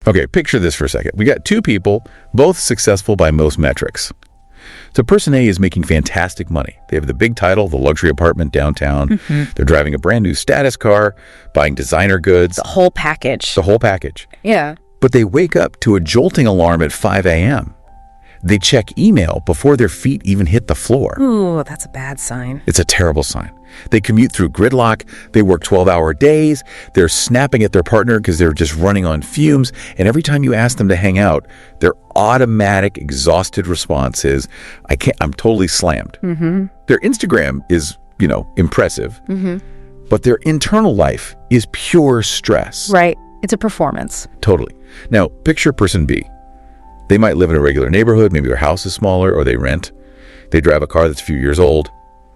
Okay, picture this for a second. We got two people, both successful by most metrics. So person A is making fantastic money. They have the big title, the luxury apartment downtown. They're driving a brand new status car, buying designer goods. The whole package. The whole package. Yeah. But they wake up to a jolting alarm at 5 a.m. They check email before their feet even hit the floor. Ooh, that's a bad sign. It's a terrible sign. They commute through gridlock. They work 12-hour days. They're snapping at their partner because they're just running on fumes. And every time you ask them to hang out, their automatic, exhausted response is, I'm totally slammed. Their Instagram is, impressive. But their internal life is pure stress. Right. It's a performance. Totally. Now, picture person B. They might live in a regular neighborhood. Maybe their house is smaller or they rent. They drive a car that's a few years old.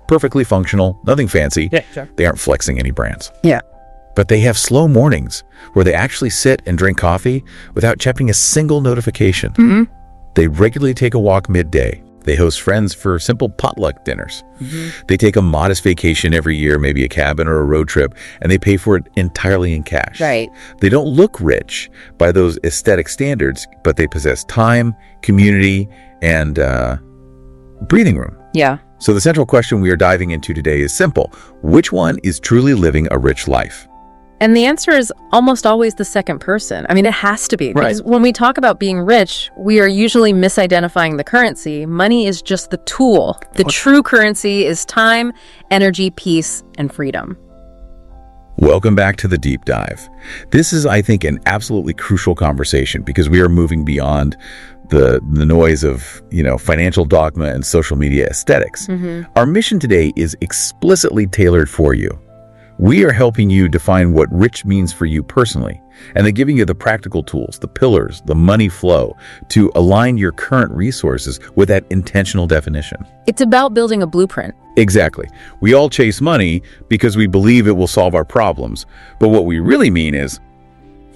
Perfectly functional, nothing fancy. Yeah, sure. They aren't flexing any brands. Yeah. But they have slow mornings where they actually sit and drink coffee without checking a single notification. They regularly take a walk midday. They host friends for simple potluck dinners. They take a modest vacation every year, maybe a cabin or a road trip, and they pay for it entirely in cash. Right. They don't look rich by those aesthetic standards, but they possess time, community, and breathing room. Yeah. So the central question we are diving into today is simple. Which one is truly living a rich life? And the answer is almost always the second person. I mean, it has to be. Right. Because when we talk about being rich, we are usually misidentifying the currency. Money is just the tool. The true currency is time, energy, peace, and freedom. Welcome back to the deep dive. This is, I think, an absolutely crucial conversation because we are moving beyond the noise of, financial dogma and social media aesthetics. Our mission today is explicitly tailored for you. We are helping you define what rich means for you personally, and then giving you the practical tools, the pillars, the money flow to align your current resources with that intentional definition. It's about building a blueprint. Exactly. We all chase money because we believe it will solve our problems. But what we really mean is,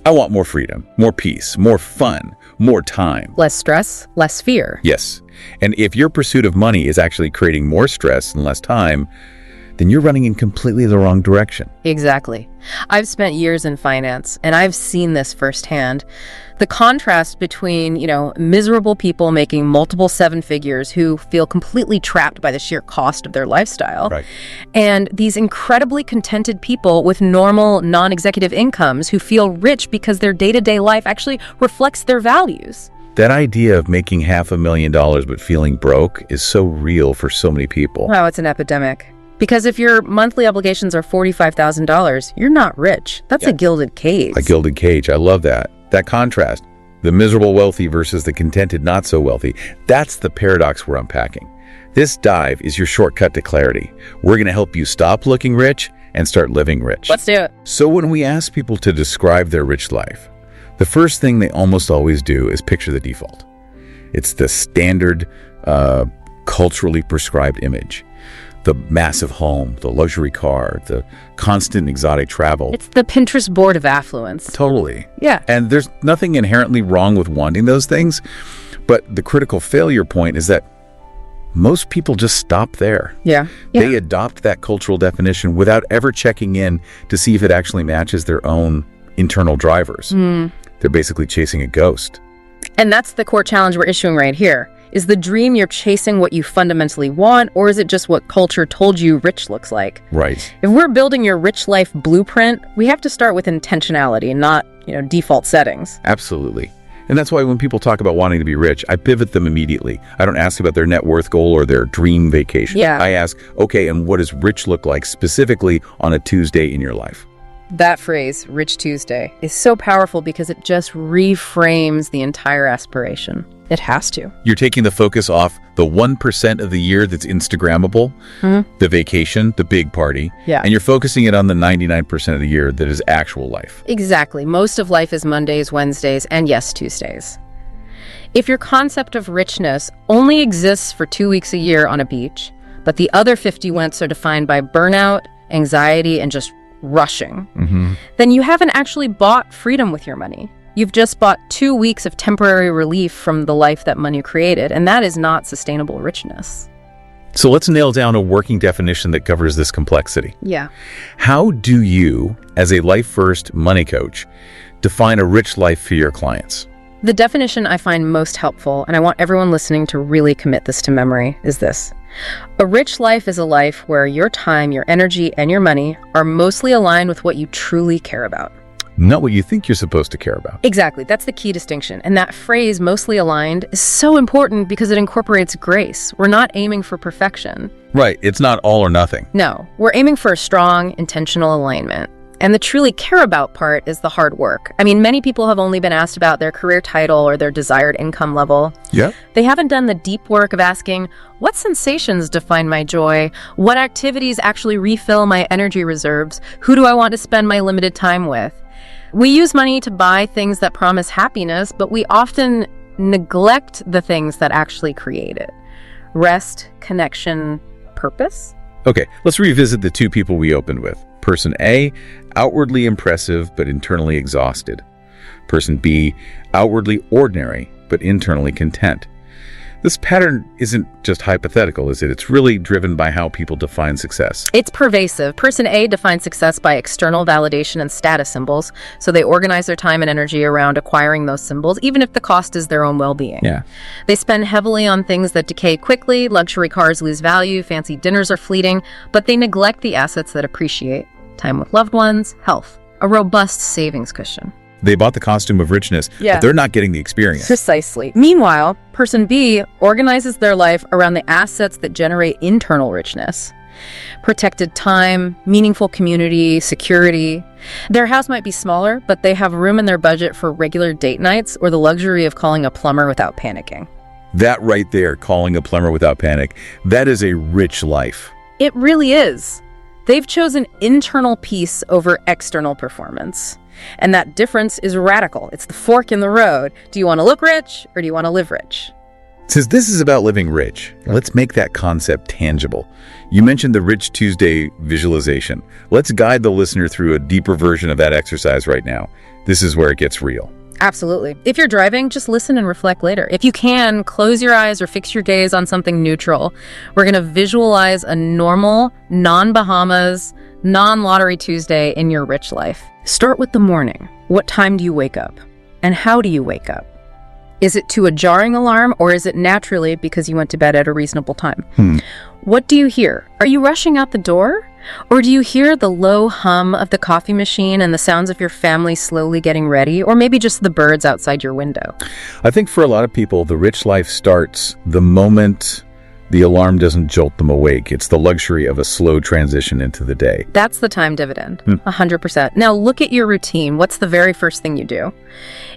I want more freedom, more peace, more fun, more time. Less stress, less fear. Yes. And if your pursuit of money is actually creating more stress and less time, then you're running in completely the wrong direction. Exactly. I've spent years in finance, and I've seen this firsthand. The contrast between, miserable people making multiple seven figures who feel completely trapped by the sheer cost of their lifestyle, Right. and these incredibly contented people with normal, non-executive incomes who feel rich because their day-to-day life actually reflects their values. That idea of making $500,000 but feeling broke is so real for so many people. Wow, it's an epidemic. Because if your monthly obligations are $45,000, you're not rich. That's a gilded cage. A gilded cage. I love that. That contrast, the miserable wealthy versus the contented not so wealthy, that's the paradox we're unpacking. This dive is your shortcut to clarity. We're going to help you stop looking rich and start living rich. Let's do it. So when we ask people to describe their rich life, the first thing they almost always do is picture the default. It's the standard, culturally prescribed image. The massive home, the luxury car, the constant exotic travel. It's the Pinterest board of affluence. Totally. Yeah. And there's nothing inherently wrong with wanting those things, but the critical failure point is that most people just stop there. Yeah. They adopt that cultural definition without ever checking in to see if it actually matches their own internal drivers. They're basically chasing a ghost. And that's the core challenge we're issuing right here. Is the dream you're chasing what you fundamentally want, or is it just what culture told you rich looks like? Right. If we're building your rich life blueprint, we have to start with intentionality, not, default settings. Absolutely. And that's why when people talk about wanting to be rich, I pivot them immediately. I don't ask about their net worth goal or their dream vacation. Yeah. I ask, okay, and what does rich look like specifically on a Tuesday in your life? That phrase, Rich Tuesday, is so powerful because it just reframes the entire aspiration. It has to. You're taking the focus off the 1% of the year that's Instagrammable, the vacation, the big party, and you're focusing it on the 99% of the year that is actual life. Exactly. Most of life is Mondays, Wednesdays, and yes, Tuesdays. If your concept of richness only exists for 2 weeks a year on a beach, but the other 50 wents are defined by burnout, anxiety, and just rushing, then you haven't actually bought freedom with your money. You've just bought 2 weeks of temporary relief from the life that money created, and that is not sustainable richness. So let's nail down a working definition that covers this complexity. Yeah. How do you, as a life-first money coach, define a rich life for your clients? The definition I find most helpful, and I want everyone listening to really commit this to memory, is this. A rich life is a life where your time, your energy, and your money are mostly aligned with what you truly care about. Not what you think you're supposed to care about. Exactly. That's the key distinction. And that phrase, mostly aligned, is so important because it incorporates grace. We're not aiming for perfection. Right. It's not all or nothing. No, we're aiming for a strong, intentional alignment. And the truly care about part is the hard work. I mean, many people have only been asked about their career title or their desired income level. Yeah. They haven't done the deep work of asking, what sensations define my joy? What activities actually refill my energy reserves? Who do I want to spend my limited time with? We use money to buy things that promise happiness, but we often neglect the things that actually create it. Rest, connection, purpose. Okay, let's revisit the two people we opened with. Person A, outwardly impressive but internally exhausted. Person B, outwardly ordinary but internally content. This pattern isn't just hypothetical, is it? It's really driven by how people define success. It's pervasive. Person A defines success by external validation and status symbols, so they organize their time and energy around acquiring those symbols, even if the cost is their own well-being. Yeah. They spend heavily on things that decay quickly, luxury cars lose value, fancy dinners are fleeting, but they neglect the assets that appreciate: time with loved ones, health, a robust savings cushion. They bought the costume of richness, but they're not getting the experience. Precisely. Meanwhile, person B organizes their life around the assets that generate internal richness. Protected time, meaningful community, security. Their house might be smaller, but they have room in their budget for regular date nights or the luxury of calling a plumber without panicking. That right there, calling a plumber without panic, that is a rich life. It really is. They've chosen internal peace over external performance. And that difference is radical. It's the fork in the road. Do you want to look rich or do you want to live rich? Since this is about living rich, let's make that concept tangible. You mentioned the Rich Tuesday visualization. Let's guide the listener through a deeper version of that exercise right now. This is where it gets real. Absolutely. If you're driving, just listen and reflect later. If you can, close your eyes or fix your gaze on something neutral. We're going to visualize a normal, non-Bahamas, non-Lottery Tuesday in your rich life. Start with the morning. What time do you wake up? And how do you wake up? Is it to a jarring alarm or is it naturally because you went to bed at a reasonable time? What do you hear? Are you rushing out the door? Or do you hear the low hum of the coffee machine and the sounds of your family slowly getting ready? Or maybe just the birds outside your window? I think for a lot of people, the rich life starts the moment the alarm doesn't jolt them awake. It's the luxury of a slow transition into the day. That's the time dividend, 100%. Now look at your routine. What's the very first thing you do?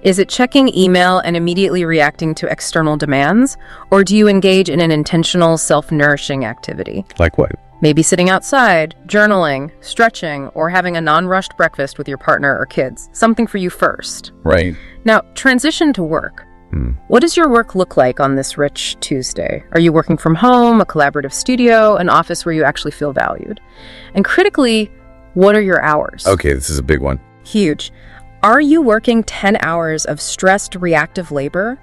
Is it checking email and immediately reacting to external demands? Or do you engage in an intentional, self-nourishing activity? Like what? Maybe sitting outside, journaling, stretching, or having a non-rushed breakfast with your partner or kids. Something for you first. Right. Now, transition to work. What does your work look like on this Rich Tuesday? Are you working from home, a collaborative studio, an office where you actually feel valued? And critically, what are your hours? Okay, this is a big one. Huge. Are you working 10 hours of stressed reactive labor?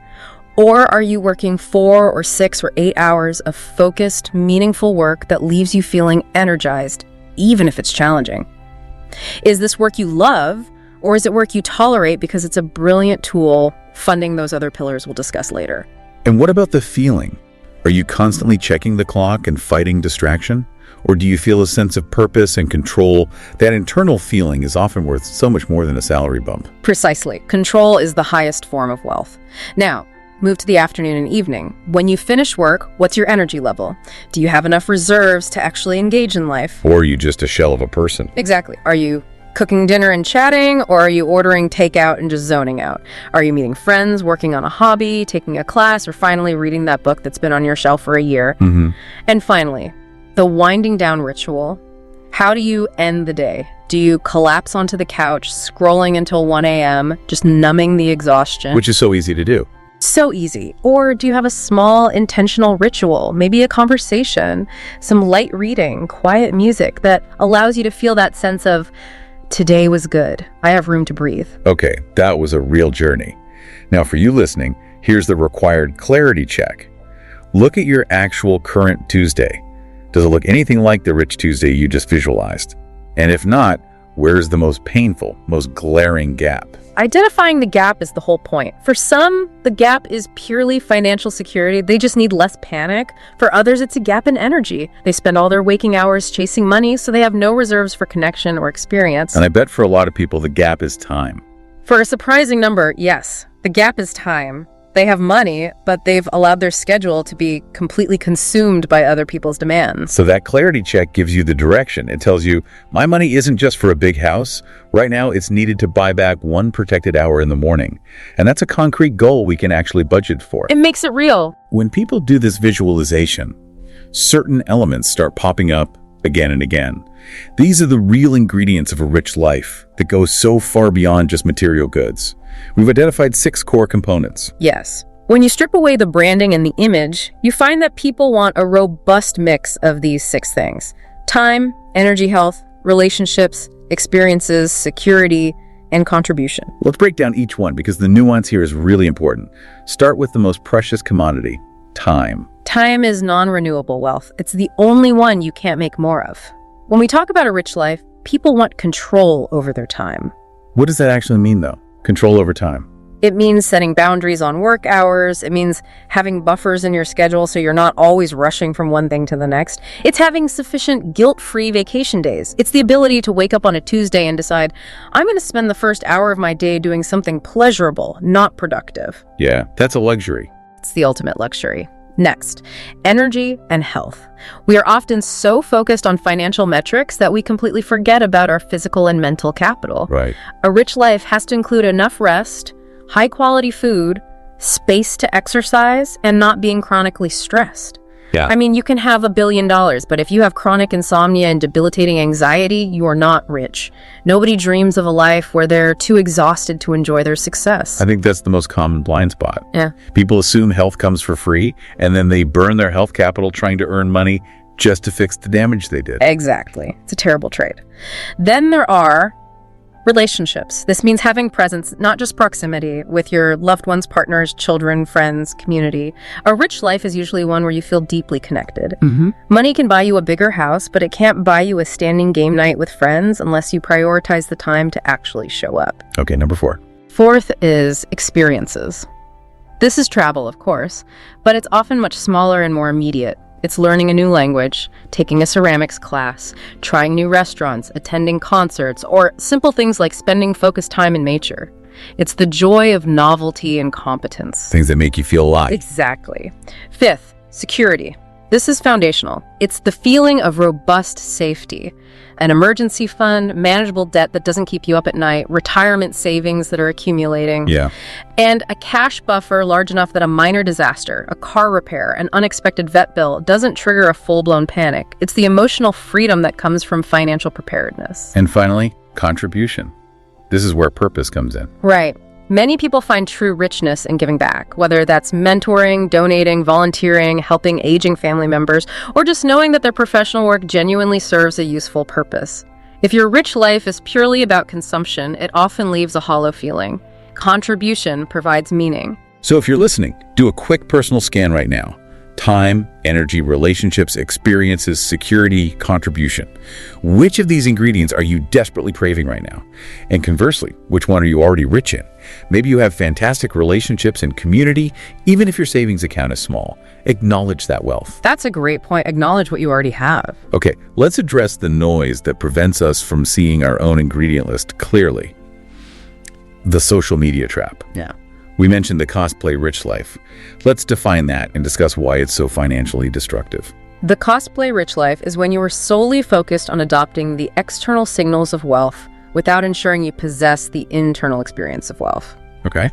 Or are you working 4 or 6 or 8 hours of focused, meaningful work that leaves you feeling energized, even if it's challenging? Is this work you love, or is it work you tolerate because it's a brilliant tool funding those other pillars we'll discuss later? And what about the feeling? Are you constantly checking the clock and fighting distraction? Or do you feel a sense of purpose and control? That internal feeling is often worth so much more than a salary bump. Precisely. Control is the highest form of wealth. Now, move to the afternoon and evening. When you finish work, what's your energy level? Do you have enough reserves to actually engage in life? Or are you just a shell of a person? Exactly. Are you cooking dinner and chatting, or are you ordering takeout and just zoning out? Are you meeting friends, working on a hobby, taking a class, or finally reading that book that's been on your shelf for a year? And finally, the winding down ritual. How do you end the day? Do you collapse onto the couch, scrolling until 1 a.m., just numbing the exhaustion? Which is so easy to do. So easy. Or do you have a small intentional ritual, maybe a conversation, some light reading, quiet music that allows you to feel that sense of, today was good. I have room to breathe. Okay, that was a real journey. Now for you listening, here's the required clarity check. Look at your actual current Tuesday. Does it look anything like the Rich Tuesday you just visualized? And if not, where's the most painful, most glaring gap? Identifying the gap is the whole point. For some, the gap is purely financial security. They just need less panic. For others, it's a gap in energy. They spend all their waking hours chasing money, so they have no reserves for connection or experience. And I bet for a lot of people, the gap is time. For a surprising number, yes, the gap is time. They have money, but they've allowed their schedule to be completely consumed by other people's demands. So that clarity check gives you the direction. It tells you, my money isn't just for a big house. Right now, it's needed to buy back 1 protected hour in the morning. And that's a concrete goal we can actually budget for. It makes it real. When people do this visualization, certain elements start popping up again and again. These are the real ingredients of a rich life that goes so far beyond just material goods. We've identified 6 core components. Yes. When you strip away the branding and the image, you find that people want a robust mix of these 6 things: time, energy, health, relationships, experiences, security, and contribution. Let's break down each one because the nuance here is really important. Start with the most precious commodity, time. Time is non-renewable wealth. It's the only one you can't make more of. When we talk about a rich life, people want control over their time. What does that actually mean, though? Control over time. It means setting boundaries on work hours. It means having buffers in your schedule so you're not always rushing from one thing to the next. It's having sufficient guilt-free vacation days. It's the ability to wake up on a Tuesday and decide, I'm going to spend the first hour of my day doing something pleasurable, not productive. Yeah, that's a luxury. It's the ultimate luxury. Next, energy and health. We are often so focused on financial metrics that we completely forget about our physical and mental capital. Right. A rich life has to include enough rest, high-quality food, space to exercise, and not being chronically stressed. Yeah. I mean, you can have $1 billion, but if you have chronic insomnia and debilitating anxiety, you are not rich. Nobody dreams of a life where they're too exhausted to enjoy their success. I think that's the most common blind spot. Yeah. People assume health comes for free, and then they burn their health capital trying to earn money just to fix the damage they did. Exactly. It's a terrible trade. Then there are relationships. This means having presence, not just proximity, with your loved ones, partners, children, friends, community. A rich life is usually one where you feel deeply connected. Money can buy you a bigger house, but it can't buy you a standing game night with friends unless you prioritize the time to actually show up. Okay, number 4. Fourth is experiences. This is travel, of course, but it's often much smaller and more immediate. It's learning a new language, taking a ceramics class, trying new restaurants, attending concerts, or simple things like spending focused time in nature. It's the joy of novelty and competence. Things that make you feel alive. Exactly. Fifth, security. This is foundational. It's the feeling of robust safety. An emergency fund, manageable debt that doesn't keep you up at night, retirement savings that are accumulating. Yeah. And a cash buffer large enough that a minor disaster, a car repair, an unexpected vet bill doesn't trigger a full-blown panic. It's the emotional freedom that comes from financial preparedness. And finally, contribution. This is where purpose comes in. Right. Many people find true richness in giving back, whether that's mentoring, donating, volunteering, helping aging family members, or just knowing that their professional work genuinely serves a useful purpose. If your rich life is purely about consumption, it often leaves a hollow feeling. Contribution provides meaning. So if you're listening, do a quick personal scan right now. Time, energy, relationships, experiences, security, contribution. Which of these ingredients are you desperately craving right now? And conversely, which one are you already rich in? Maybe you have fantastic relationships and community, even if your savings account is small. Acknowledge that wealth. That's a great point. Acknowledge what you already have. Okay, let's address the noise that prevents us from seeing our own ingredient list clearly. The social media trap. Yeah. We mentioned the cosplay rich life. Let's define that and discuss why it's so financially destructive. The cosplay rich life is when you are solely focused on adopting the external signals of wealth without ensuring you possess the internal experience of wealth. Okay.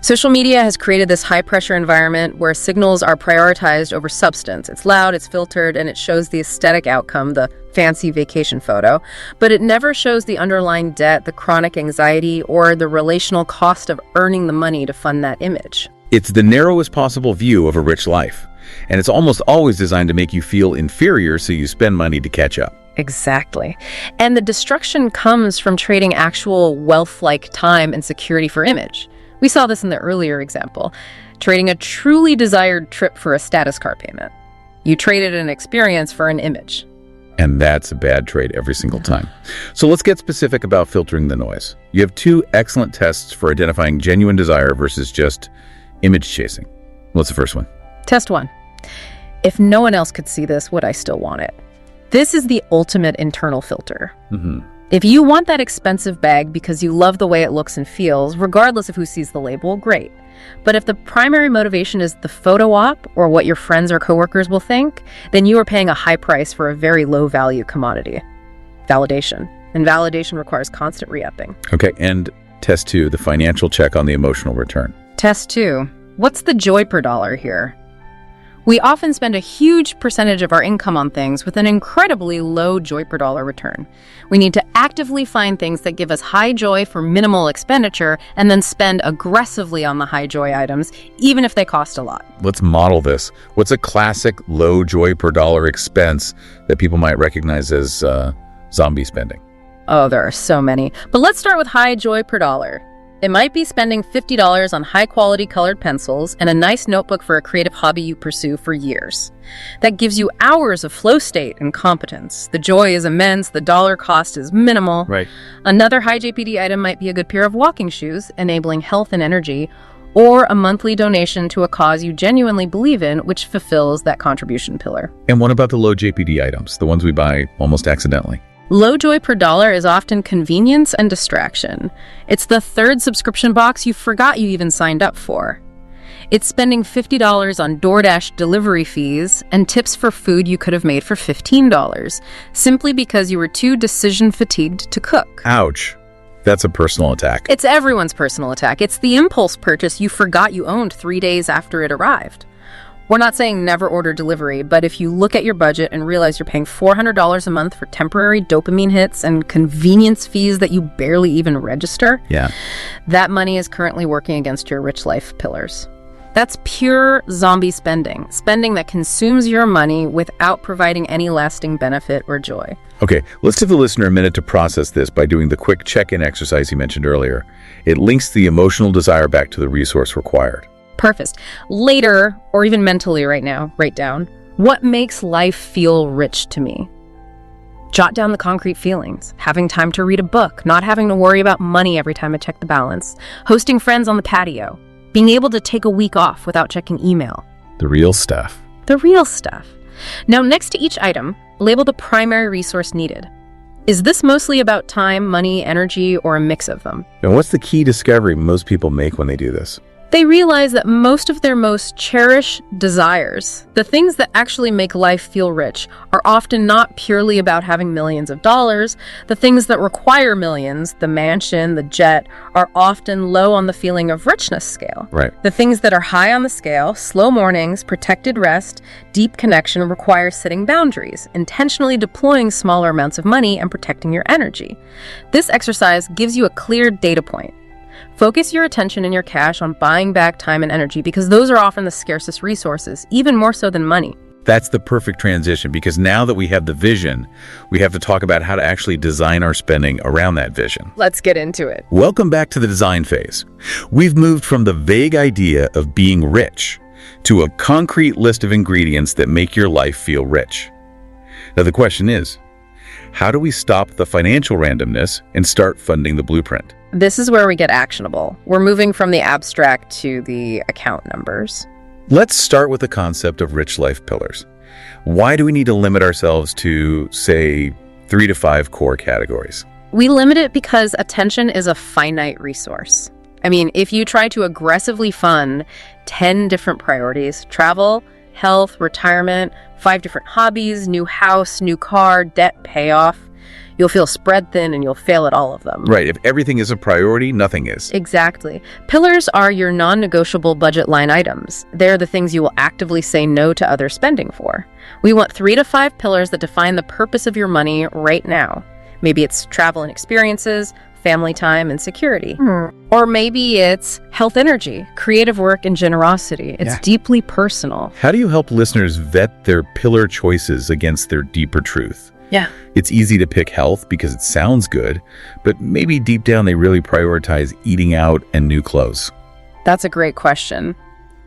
Social media has created this high-pressure environment where signals are prioritized over substance. It's loud, it's filtered, and it shows the aesthetic outcome, the fancy vacation photo, but it never shows the underlying debt, the chronic anxiety, or the relational cost of earning the money to fund that image. It's the narrowest possible view of a rich life, and it's almost always designed to make you feel inferior so you spend money to catch up. Exactly. And the destruction comes from trading actual wealth-like time and security for image. We saw this in the earlier example, trading a truly desired trip for a status car payment. You traded an experience for an image. And that's a bad trade every single time. So let's get specific about filtering the noise. You have 2 excellent tests for identifying genuine desire versus just image chasing. What's the first one? Test 1. If no one else could see this, would I still want it? This is the ultimate internal filter. If you want that expensive bag because you love the way it looks and feels, regardless of who sees the label, great. But if the primary motivation is the photo op or what your friends or coworkers will think, then you are paying a high price for a very low-value commodity. Validation. And validation requires constant re-upping. Okay, and test 2, the financial check on the emotional return. Test 2. What's the joy per dollar here? We often spend a huge percentage of our income on things with an incredibly low joy per dollar return. We need to actively find things that give us high joy for minimal expenditure and then spend aggressively on the high joy items, even if they cost a lot. Let's model this. What's a classic low joy per dollar expense that people might recognize as zombie spending? Oh, there are so many. But let's start with high joy per dollar. It might be spending $50 on high-quality colored pencils and a nice notebook for a creative hobby you pursue for years. That gives you hours of flow state and competence. The joy is immense, the dollar cost is minimal. Right. Another high JPD item might be a good pair of walking shoes, enabling health and energy, or a monthly donation to a cause you genuinely believe in, which fulfills that contribution pillar. And what about the low JPD items, the ones we buy almost accidentally? Low joy per dollar is often convenience and distraction. It's the 3rd subscription box you forgot you even signed up for. It's spending $50 on DoorDash delivery fees and tips for food you could have made for $15, simply because you were too decision fatigued to cook. Ouch. That's a personal attack. It's everyone's personal attack. It's the impulse purchase you forgot you owned 3 days after it arrived. We're not saying never order delivery, but if you look at your budget and realize you're paying $400 a month for temporary dopamine hits and convenience fees that you barely even register, that money is currently working against your rich life pillars. That's pure zombie spending, spending that consumes your money without providing any lasting benefit or joy. Okay, let's give the listener a minute to process this by doing the quick check-in exercise you mentioned earlier. It links the emotional desire back to the resource required. Perfect. Later, or even mentally right now, write down, what makes life feel rich to me? Jot down the concrete feelings. Having time to read a book, not having to worry about money every time I check the balance, hosting friends on the patio, being able to take a week off without checking email. The real stuff. The real stuff. Now, next to each item, label the primary resource needed. Is this mostly about time, money, energy, or a mix of them? And what's the key discovery most people make when they do this? They realize that most of their most cherished desires, the things that actually make life feel rich, are often not purely about having millions of dollars. The things that require millions, the mansion, the jet, are often low on the feeling of richness scale. Right. The things that are high on the scale, slow mornings, protected rest, deep connection, require setting boundaries, intentionally deploying smaller amounts of money and protecting your energy. This exercise gives you a clear data point. Focus your attention and your cash on buying back time and energy because those are often the scarcest resources, even more so than money. That's the perfect transition because now that we have the vision, we have to talk about how to actually design our spending around that vision. Let's get into it. Welcome back to the design phase. We've moved from the vague idea of being rich to a concrete list of ingredients that make your life feel rich. Now the question is, how do we stop the financial randomness and start funding the blueprint? This is where we get actionable. We're moving from the abstract to the account numbers. Let's start with the concept of rich life pillars. Why do we need to limit ourselves to, say, 3 to 5 core categories? We limit it because attention is a finite resource. I mean, if you try to aggressively fund 10 different priorities, travel, health, retirement, 5 different hobbies, new house, new car, debt payoff, you'll feel spread thin and you'll fail at all of them. Right. If everything is a priority, nothing is. Exactly. Pillars are your non-negotiable budget line items. They're the things you will actively say no to other spending for. We want 3 to 5 pillars that define the purpose of your money right now. Maybe it's travel and experiences, family time and security. Or maybe it's health, energy, creative work, and generosity. It's deeply personal. How do you help listeners vet their pillar choices against their deeper truth? Yeah. It's easy to pick health because it sounds good, but maybe deep down they really prioritize eating out and new clothes. That's a great question.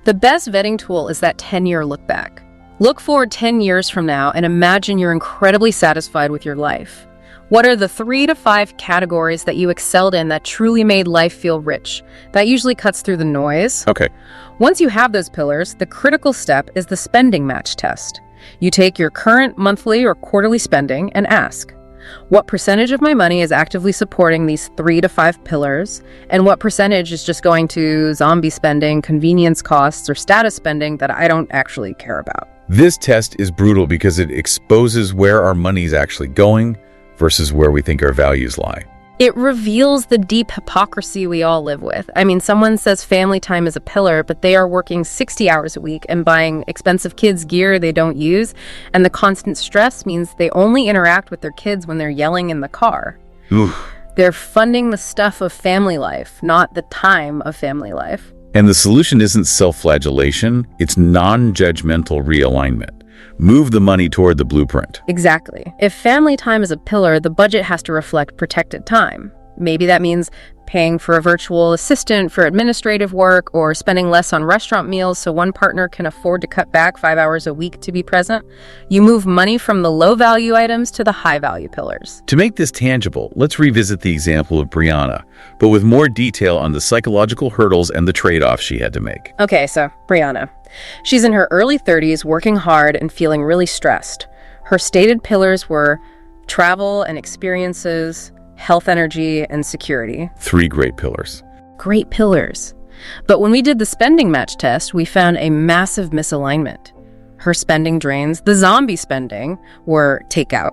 The best vetting tool is that 10-year look back. Look forward 10 years from now and imagine you're incredibly satisfied with your life. What are the 3 to 5 categories that you excelled in that truly made life feel rich? That usually cuts through the noise. Okay. Once you have those pillars, the critical step is the spending match test. You take your current monthly or quarterly spending and ask, what percentage of my money is actively supporting these 3 to 5 pillars, and what percentage is just going to zombie spending, convenience costs, or status spending that I don't actually care about? This test is brutal because it exposes where our money's actually going versus where we think our values lie. It reveals the deep hypocrisy we all live with. I mean, someone says family time is a pillar, but they are working 60 hours a week and buying expensive kids' gear they don't use, and the constant stress means they only interact with their kids when they're yelling in the car. Oof. They're funding the stuff of family life, not the time of family life. And the solution isn't self-flagellation, it's non-judgmental realignment. Move the money toward the blueprint. Exactly. If family time is a pillar, the budget has to reflect protected time. Maybe that means paying for a virtual assistant for administrative work or spending less on restaurant meals so one partner can afford to cut back 5 hours a week to be present. You move money from the low-value items to the high-value pillars. To make this tangible, let's revisit the example of Brianna, but with more detail on the psychological hurdles and the trade-offs she had to make. Okay, so Brianna. She's in her early 30s, working hard and feeling really stressed. Her stated pillars were travel and experiences, health, energy, and security. 3 great pillars. Great pillars. But when we did the spending match test, we found a massive misalignment. Her spending drains, the zombie spending, were takeout,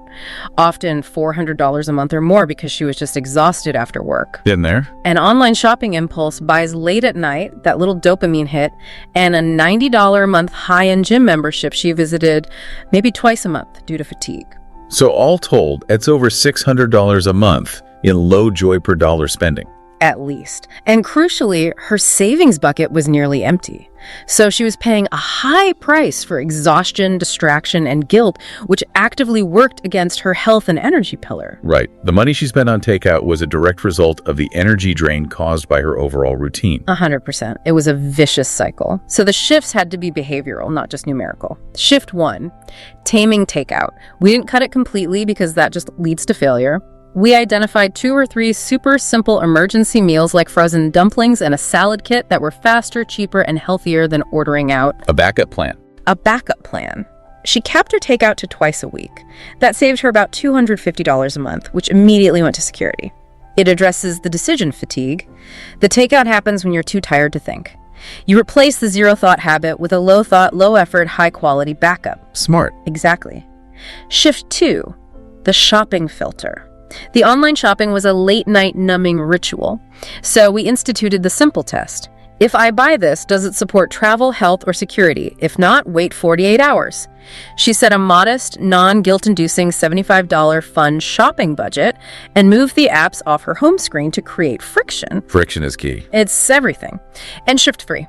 often $400 a month or more because she was just exhausted after work. Been there? An online shopping impulse, buys late at night, that little dopamine hit, and a $90 a month high-end gym membership she visited maybe twice a month due to fatigue. So all told, it's over $600 a month in low joy per dollar spending. At least. And crucially, her savings bucket was nearly empty. So she was paying a high price for exhaustion, distraction, and guilt, which actively worked against her health and energy pillar. Right. The money she spent on takeout was a direct result of the energy drain caused by her overall routine. 100%. It was a vicious cycle. So the shifts had to be behavioral, not just numerical. Shift 1, taming takeout. We didn't cut it completely because that just leads to failure. We identified 2 or 3 super simple emergency meals like frozen dumplings and a salad kit that were faster, cheaper, and healthier than ordering out. A backup plan. A backup plan. She capped her takeout to twice a week. That saved her about $250 a month, which immediately went to security. It addresses the decision fatigue. The takeout happens when you're too tired to think. You replace the zero-thought habit with a low-thought, low-effort, high-quality backup. Smart. Exactly. Shift 2, the shopping filter. The online shopping was a late-night numbing ritual, so we instituted the simple test. If I buy this, does it support travel, health, or security? If not, wait 48 hours. She set a modest, non-guilt-inducing $75 fun shopping budget and moved the apps off her home screen to create friction. Friction is key. It's everything. And shift 3,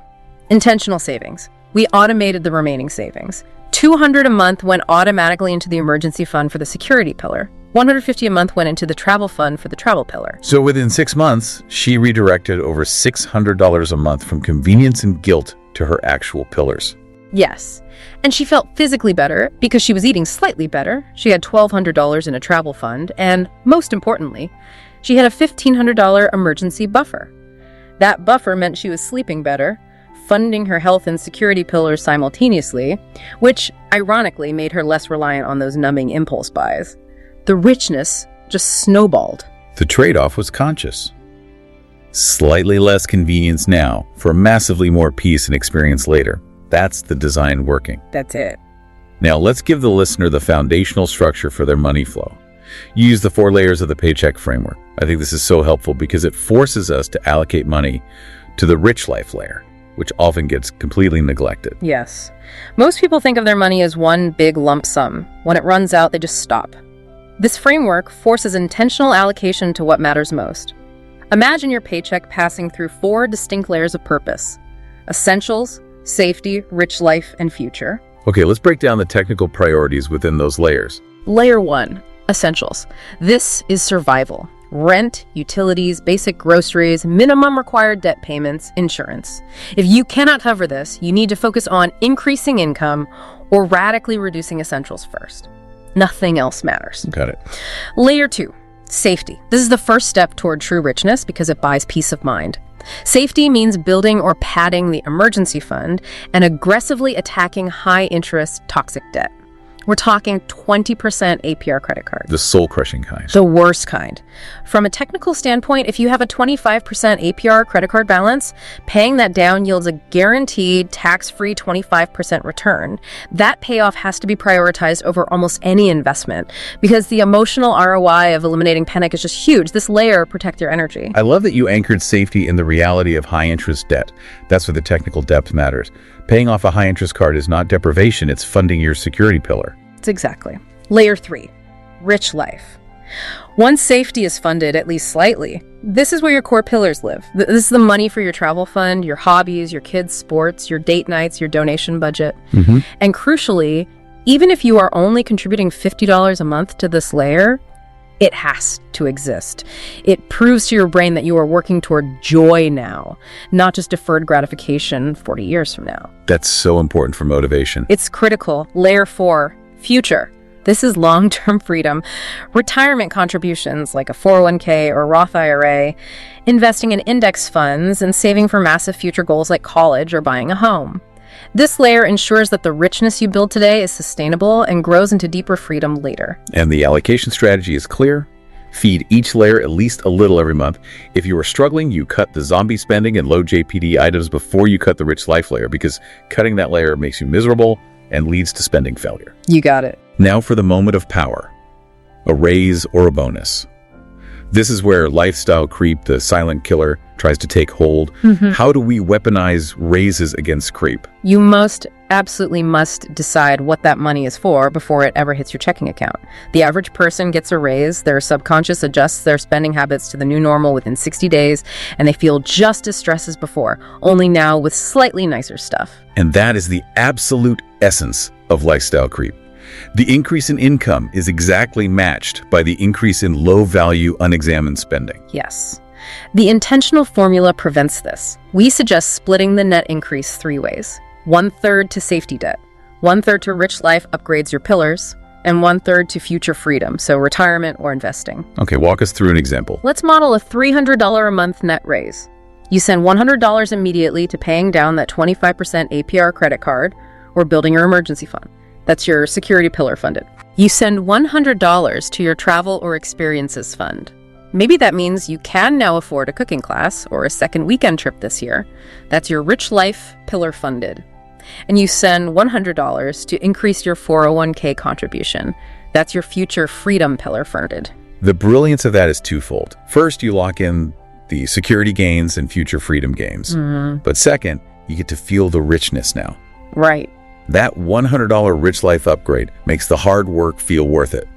intentional savings. We automated the remaining savings. $200 a month went automatically into the emergency fund for the security pillar. $150 a month went into the travel fund for the travel pillar. So within 6 months, she redirected over $600 a month from convenience and guilt to her actual pillars. Yes. And she felt physically better because she was eating slightly better. She had $1,200 in a travel fund. And most importantly, she had a $1,500 emergency buffer. That buffer meant she was sleeping better, funding her health and security pillars simultaneously, which ironically made her less reliant on those numbing impulse buys. The richness just snowballed. The trade-off was conscious. Slightly less convenience now for massively more peace and experience later. That's the design working. That's it. Now let's give the listener the foundational structure for their money flow. You use the 4 layers of the paycheck framework. I think this is so helpful because it forces us to allocate money to the rich life layer, which often gets completely neglected. Yes. Most people think of their money as one big lump sum. When it runs out, they just stop. This framework forces intentional allocation to what matters most. Imagine your paycheck passing through 4 distinct layers of purpose: essentials, safety, rich life, and future. Okay, let's break down the technical priorities within those layers. Layer 1, essentials. This is survival. Rent, utilities, basic groceries, minimum required debt payments, insurance. If you cannot cover this, you need to focus on increasing income or radically reducing essentials first. Nothing else matters. Got it. Layer 2, safety. This is the first step toward true richness because it buys peace of mind. Safety means building or padding the emergency fund and aggressively attacking high-interest toxic debt. We're talking 20% APR credit cards. The soul-crushing kind. The worst kind. From a technical standpoint, if you have a 25% APR credit card balance, paying that down yields a guaranteed tax-free 25% return. That payoff has to be prioritized over almost any investment because the emotional ROI of eliminating panic is just huge. This layer protects your energy. I love that you anchored safety in the reality of high-interest debt. That's where the technical depth matters. Paying off a high-interest card is not deprivation, it's funding your security pillar. It's exactly. Layer 3, rich life. Once safety is funded, at least slightly, this is where your core pillars live. This is the money for your travel fund, your hobbies, your kids' sports, your date nights, your donation budget. And crucially, even if you are only contributing $50 a month to this layer, it has to exist. It proves to your brain that you are working toward joy now, not just deferred gratification 40 years from now. That's so important for motivation. It's critical. Layer 4, future. This is long-term freedom. Retirement contributions like a 401k or Roth IRA, investing in index funds, and saving for massive future goals like college or buying a home. This layer ensures that the richness you build today is sustainable and grows into deeper freedom later. And the allocation strategy is clear. Feed each layer at least a little every month. If you are struggling, you cut the zombie spending and low JPD items before you cut the rich life layer, because cutting that layer makes you miserable and leads to spending failure. You got it. Now for the moment of power, a raise or a bonus. This is where lifestyle creep, the silent killer, tries to take hold. How do we weaponize raises against creep? You absolutely must decide what that money is for before it ever hits your checking account. The average person gets a raise, their subconscious adjusts their spending habits to the new normal within 60 days, and they feel just as stressed as before, only now with slightly nicer stuff. And that is the absolute essence of lifestyle creep. The increase in income is exactly matched by the increase in low-value, unexamined spending. Yes. The intentional formula prevents this. We suggest splitting the net increase 3 ways. 1/3 to safety debt, 1/3 to rich life upgrades your pillars, and 1/3 to future freedom, so retirement or investing. Okay, walk us through an example. Let's model a $300 a month net raise. You send $100 immediately to paying down that 25% APR credit card or building your emergency fund. That's your security pillar funded. You send $100 to your travel or experiences fund. Maybe that means you can now afford a cooking class or a second weekend trip this year. That's your rich life pillar funded. And you send $100 to increase your 401k contribution. That's your future freedom pillar funded. The brilliance of that is twofold. First, you lock in the security gains and future freedom gains. But second, you get to feel the richness now. Right. That $100 rich life upgrade makes the hard work feel worth it.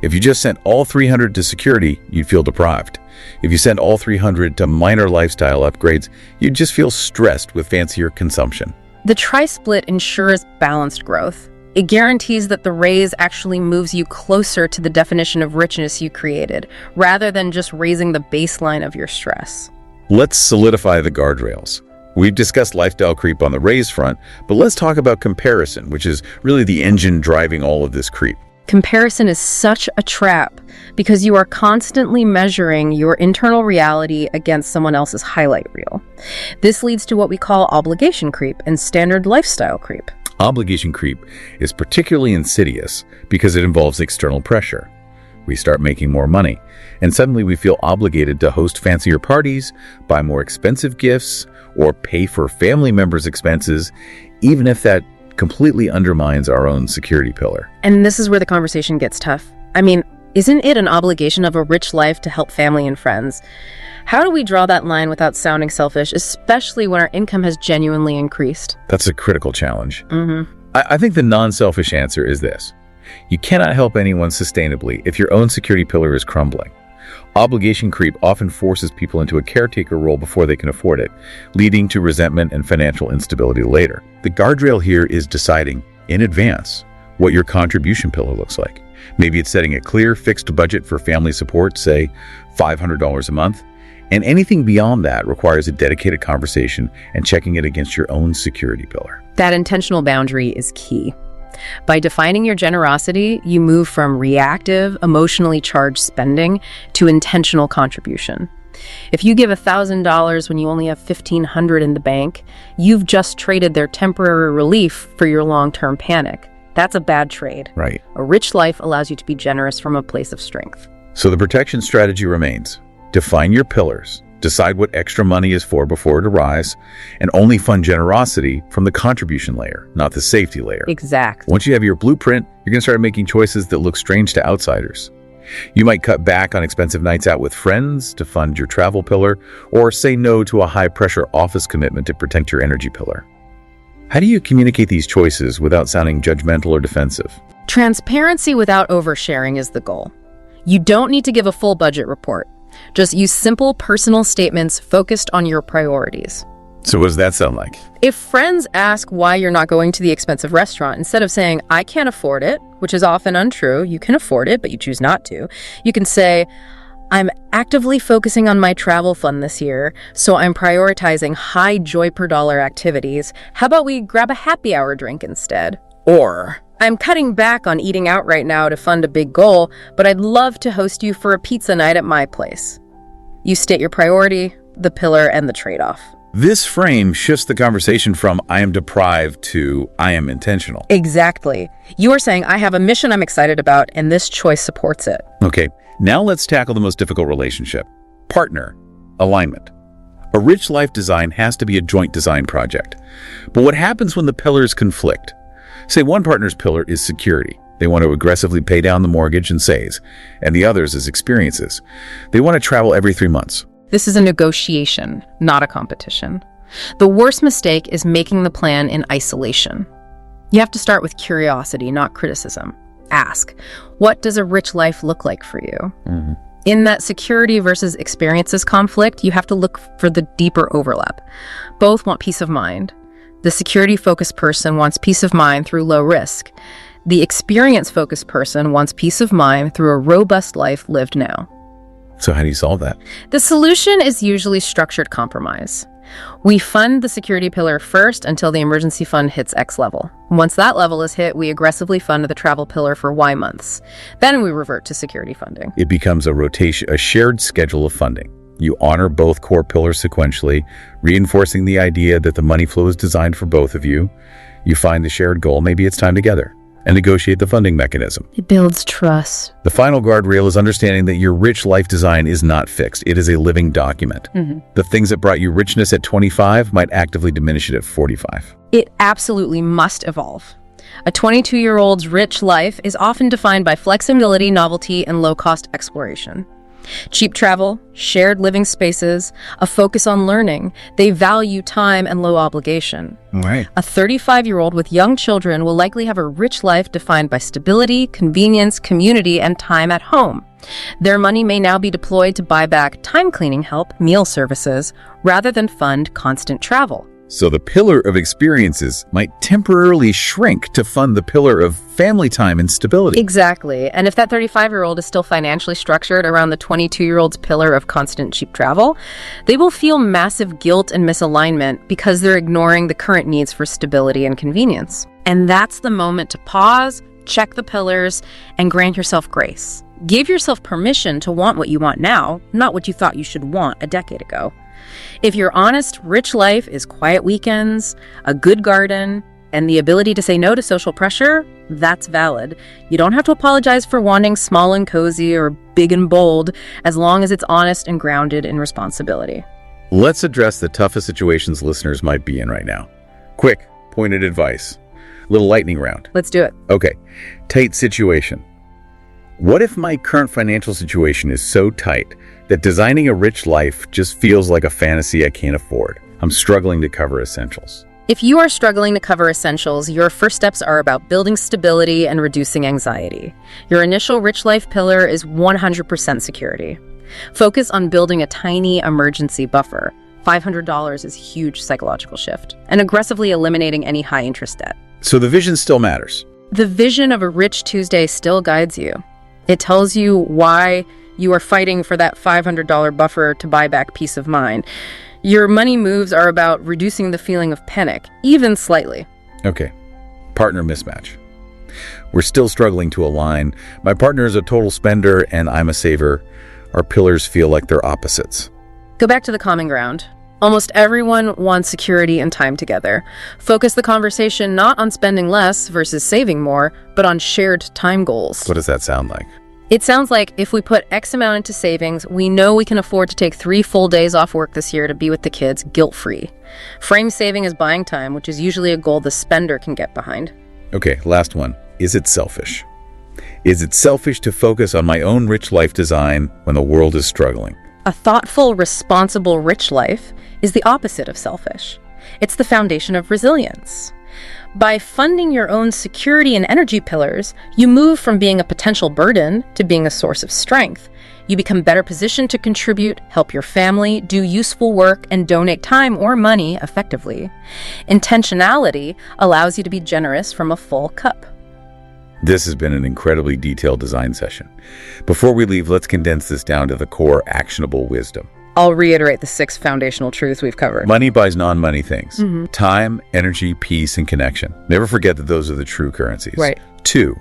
If you just sent all $300 to security, you'd feel deprived. If you send all $300 to minor lifestyle upgrades, you'd just feel stressed with fancier consumption. The tri-split ensures balanced growth. It guarantees that the raise actually moves you closer to the definition of richness you created, rather than just raising the baseline of your stress. Let's solidify the guardrails. We've discussed lifestyle creep on the raise front, but let's talk about comparison, which is really the engine driving all of this creep. Comparison is such a trap because you are constantly measuring your internal reality against someone else's highlight reel. This leads to what we call obligation creep and standard lifestyle creep. Obligation creep is particularly insidious because it involves external pressure. We start making more money, and suddenly we feel obligated to host fancier parties, buy more expensive gifts, or pay for family members' expenses, even if that completely undermines our own security pillar. And this is where the conversation gets tough. I mean, isn't it an obligation of a rich life to help family and friends? How do we draw that line without sounding selfish, especially when our income has genuinely increased? That's a critical challenge. I think the non-selfish answer is this. You cannot help anyone sustainably if your own security pillar is crumbling. Obligation creep often forces people into a caretaker role before they can afford it, leading to resentment and financial instability later. The guardrail here is deciding in advance what your contribution pillar looks like. Maybe it's setting a clear, fixed budget for family support, say $500 a month, and anything beyond that requires a dedicated conversation and checking it against your own security pillar. That intentional boundary is key. By defining your generosity, you move from reactive, emotionally charged spending to intentional contribution. If you give $1,000 when you only have $1,500 in the bank, you've just traded their temporary relief for your long-term panic. That's a bad trade. Right. A rich life allows you to be generous from a place of strength. So the protection strategy remains. Define your pillars, decide what extra money is for before it arrives, and only fund generosity from the contribution layer, not the safety layer. Exactly. Once you have your blueprint, you're going to start making choices that look strange to outsiders. You might cut back on expensive nights out with friends to fund your travel pillar, or say no to a high-pressure office commitment to protect your energy pillar. How do you communicate these choices without sounding judgmental or defensive? Transparency without oversharing is the goal. You don't need to give a full budget report. Just use simple personal statements focused on your priorities. So what does that sound like? If friends ask why you're not going to the expensive restaurant, instead of saying, I can't afford it, which is often untrue, you can afford it, but you choose not to, you can say, I'm actively focusing on my travel fund this year, so I'm prioritizing high joy per dollar activities. How about we grab a happy hour drink instead? Or, I'm cutting back on eating out right now to fund a big goal, but I'd love to host you for a pizza night at my place. You state your priority, the pillar, and the trade-off. This frame shifts the conversation from I am deprived to I am intentional. Exactly. You are saying, I have a mission I'm excited about, and this choice supports it. Okay, now let's tackle the most difficult relationship. Partner alignment. A rich life design has to be a joint design project. But what happens when the pillars conflict? Say one partner's pillar is security. They want to aggressively pay down the mortgage and saves, and the other's is experiences. They want to travel every 3 months. This is a negotiation, not a competition. The worst mistake is making the plan in isolation. You have to start with curiosity, not criticism. Ask, what does a rich life look like for you? Mm-hmm. In that security versus experiences conflict, you have to look for the deeper overlap. Both want peace of mind. The security-focused person wants peace of mind through low risk. The experience-focused person wants peace of mind through a robust life lived now. So how do you solve that? The solution is usually structured compromise. We fund the security pillar first until the emergency fund hits X level. Once that level is hit, we aggressively fund the travel pillar for Y months. Then we revert to security funding. It becomes a shared schedule of funding. You honor both core pillars sequentially, reinforcing the idea that the money flow is designed for both of you. You find the shared goal, maybe it's time together, and negotiate the funding mechanism. It builds trust. The final guardrail is understanding that your rich life design is not fixed. It is a living document. Mm-hmm. The things that brought you richness at 25 might actively diminish it at 45. It absolutely must evolve. A 22-year-old's rich life is often defined by flexibility, novelty, and low-cost exploration. Cheap travel, shared living spaces, a focus on learning. They value time and low obligation. Right. A 35-year-old with young children will likely have a rich life defined by stability, convenience, community, and time at home. Their money may now be deployed to buy back time cleaning help, meal services, rather than fund constant travel. So the pillar of experiences might temporarily shrink to fund the pillar of family time and stability. Exactly. And if that 35-year-old is still financially structured around the 22-year-old's pillar of constant cheap travel, they will feel massive guilt and misalignment because they're ignoring the current needs for stability and convenience. And that's the moment to pause, check the pillars, and grant yourself grace. Give yourself permission to want what you want now, not what you thought you should want a decade ago. If your honest, rich life is quiet weekends, a good garden, and the ability to say no to social pressure, that's valid. You don't have to apologize for wanting small and cozy or big and bold, as long as it's honest and grounded in responsibility. Let's address the toughest situations listeners might be in right now. Quick, pointed advice. Little lightning round. Let's do it. Okay, tight situation. What if my current financial situation is so tight that designing a rich life just feels like a fantasy I can't afford? I'm struggling to cover essentials. If you are struggling to cover essentials, your first steps are about building stability and reducing anxiety. Your initial rich life pillar is 100% security. Focus on building a tiny emergency buffer. $500 is a huge psychological shift. And aggressively eliminating any high-interest debt. So the vision still matters. The vision of a Rich Tuesday still guides you. It tells you why you are fighting for that $500 buffer to buy back peace of mind. Your money moves are about reducing the feeling of panic, even slightly. Okay, partner mismatch. We're still struggling to align. My partner is a total spender and I'm a saver. Our pillars feel like they're opposites. Go back to the common ground. Almost everyone wants security and time together. Focus the conversation not on spending less versus saving more, but on shared time goals. What does that sound like? It sounds like if we put X amount into savings, we know we can afford to take 3 full days off work this year to be with the kids guilt-free. Frame saving as buying time, which is usually a goal the spender can get behind. Okay, last one. Is it selfish? Is it selfish to focus on my own rich life design when the world is struggling? A thoughtful, responsible, rich life is the opposite of selfish. It's the foundation of resilience. By funding your own security and energy pillars, you move from being a potential burden to being a source of strength. You become better positioned to contribute, help your family, do useful work, and donate time or money effectively. Intentionality allows you to be generous from a full cup. This has been an incredibly detailed design session. Before we leave, let's condense this down to the core actionable wisdom. I'll reiterate the 6 foundational truths we've covered. Money buys non-money things. Time, energy, peace, and connection. Never forget that those are the true currencies. Right. 2,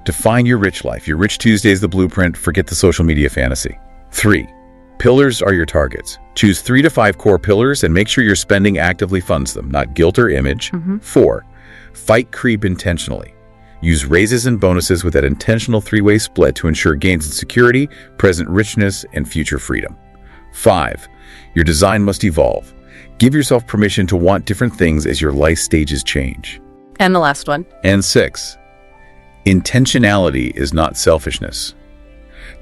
define your rich life. Your Rich Tuesday is the blueprint. Forget the social media fantasy. 3, pillars are your targets. Choose 3 to 5 core pillars and make sure your spending actively funds them, not guilt or image. 4, fight creep intentionally. Use raises and bonuses with that intentional 3-way split to ensure gains in security, present richness, and future freedom. 5, your design must evolve. Give yourself permission to want different things as your life stages change. And the last one. And 6, intentionality is not selfishness.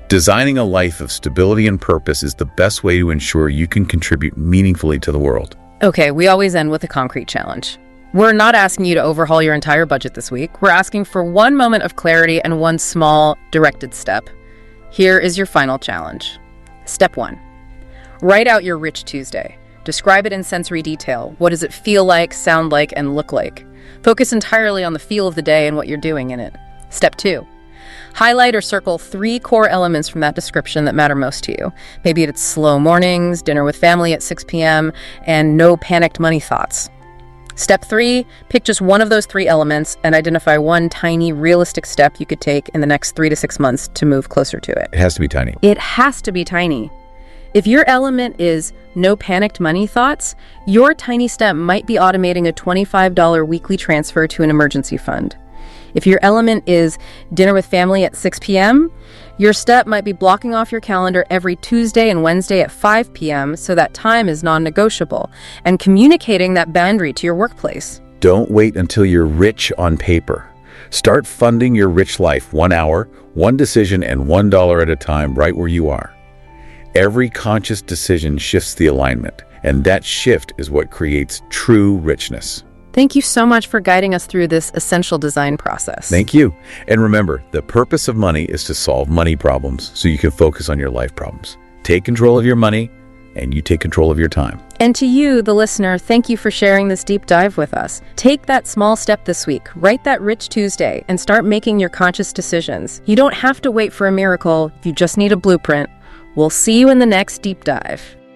Designing a life of stability and purpose is the best way to ensure you can contribute meaningfully to the world. Okay, we always end with a concrete challenge. We're not asking you to overhaul your entire budget this week. We're asking for one moment of clarity and one small, directed step. Here is your final challenge. Step 1. Write out your Rich Tuesday. Describe it in sensory detail. What does it feel like, sound like, and look like? Focus entirely on the feel of the day and what you're doing in it. Step 2. Highlight or circle 3 core elements from that description that matter most to you. Maybe it's slow mornings, dinner with family at 6 p.m., and no panicked money thoughts. Step 3, pick just one of those 3 elements and identify one tiny, realistic step you could take in the next 3 to 6 months to move closer to it. It has to be tiny. It has to be tiny. If your element is no panicked money thoughts, your tiny step might be automating a $25 weekly transfer to an emergency fund. If your element is dinner with family at 6 p.m., your step might be blocking off your calendar every Tuesday and Wednesday at 5 p.m. so that time is non-negotiable, and communicating that boundary to your workplace. Don't wait until you're rich on paper. Start funding your rich life 1 hour, 1 decision, and $1 at a time right where you are. Every conscious decision shifts the alignment, and that shift is what creates true richness. Thank you so much for guiding us through this essential design process. Thank you. And remember, the purpose of money is to solve money problems so you can focus on your life problems. Take control of your money, and you take control of your time. And to you, the listener, thank you for sharing this deep dive with us. Take that small step this week, write that Rich Tuesday, and start making your conscious decisions. You don't have to wait for a miracle, you just need a blueprint. We'll see you in the next deep dive.